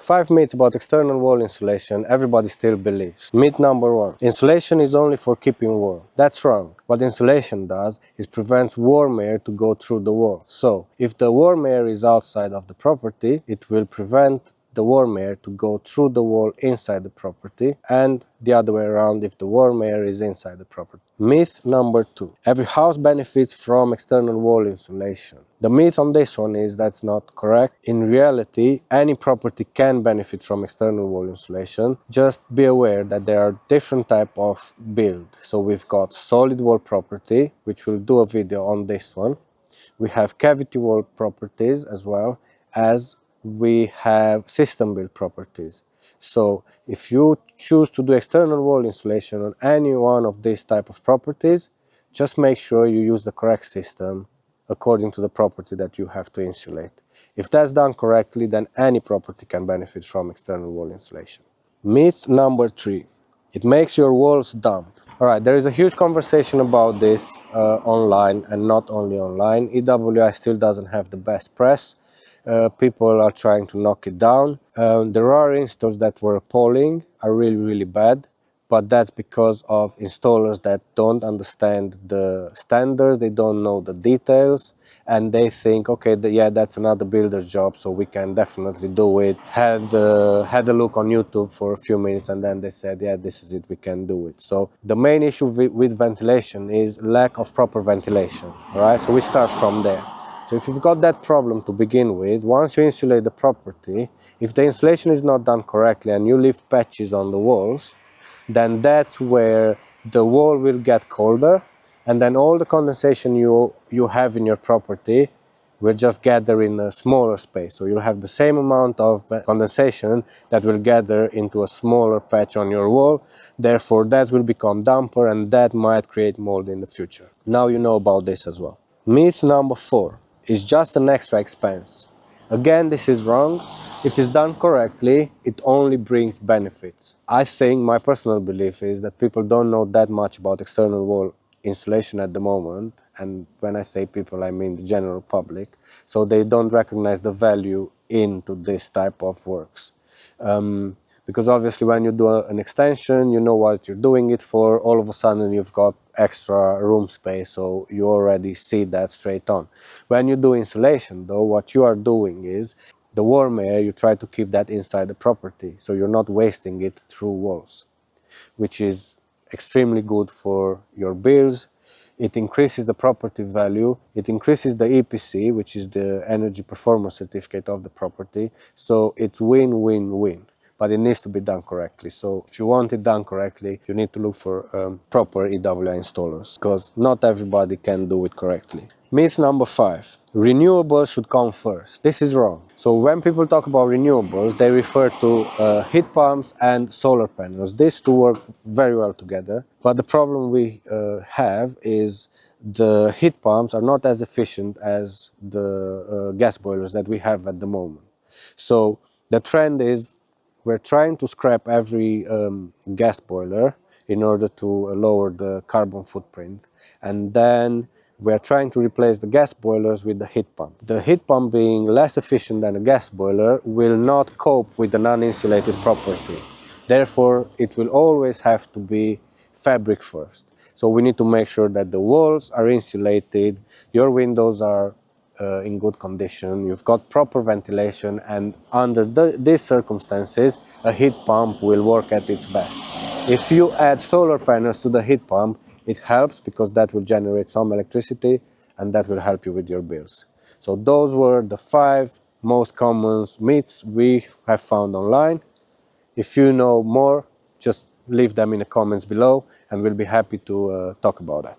5 myths about external wall insulation everybody still believes. Myth number 1. Insulation is only for keeping warm. That's wrong. What insulation does is prevents warm air to go through the wall. So, if the warm air is outside of the property, it will prevent the warm air to go through the wall inside the property, and the other way around if the warm air is inside the property. Myth number 2. Every house benefits from external wall insulation. The myth on this one is that's not correct. In reality, any property can benefit from external wall insulation. Just be aware that there are different types of build. So we've got solid wall property, which we'll do a video on this one. We have cavity wall properties as well as we have system build properties. So if you choose to do external wall insulation on any one of these type of properties, just make sure you use the correct system according to the property that you have to insulate. If that's done correctly, then any property can benefit from external wall insulation. Myth number 3. It makes your walls damp. Alright, there is a huge conversation about this online, and not only online. EWI still doesn't have the best press. People are trying to knock it down. There are installs that were appalling, are really bad, but that's because of installers that don't understand the standards, they don't know the details, and they think, okay, yeah, that's another builder's job, so we can definitely do it. Had a look on YouTube for a few minutes, and then they said, yeah, this is it, we can do it. So the main issue with ventilation is lack of proper ventilation, all right? So we start from there. So if you've got that problem to begin with, once you insulate the property, if the insulation is not done correctly and you leave patches on the walls, then that's where the wall will get colder, and then all the condensation you have in your property will just gather in a smaller space. So you'll have the same amount of condensation that will gather into a smaller patch on your wall. Therefore, that will become damper, and that might create mold in the future. Now you know about this as well. Myth number 4. Is just an extra expense. Again, this is wrong. If it's done correctly, it only brings benefits. I think my personal belief is that people don't know that much about external wall insulation at the moment, and when I say people, I mean the general public, so they don't recognize the value into this type of works. Because obviously when you do an extension, you know what you're doing it for, all of a sudden you've got extra room space, so you already see that straight on. When you do insulation though, what you are doing is, the warm air, you try to keep that inside the property, so you're not wasting it through walls, which is extremely good for your bills. It increases the property value, it increases the EPC, which is the Energy Performance Certificate of the property, so it's win-win-win. But it needs to be done correctly. So if you want it done correctly, you need to look for proper EWI installers, because not everybody can do it correctly. Myth number 5. Renewables should come first. This is wrong. So when people talk about renewables, they refer to heat pumps and solar panels. These two work very well together. But the problem we have is the heat pumps are not as efficient as the gas boilers that we have at the moment. So the trend is, we're trying to scrap every gas boiler in order to lower the carbon footprint, and then we're trying to replace the gas boilers with the heat pump. The heat pump, being less efficient than a gas boiler, will not cope with the non-insulated property. Therefore, it will always have to be fabric first. So we need to make sure that the walls are insulated, your windows are in good condition, you've got proper ventilation, and under these circumstances a heat pump will work at its best. If you add solar panels to the heat pump, it helps because that will generate some electricity and that will help you with your bills. So those were the 5 most common myths we have found online. If you know more, just leave them in the comments below and we'll be happy to talk about that.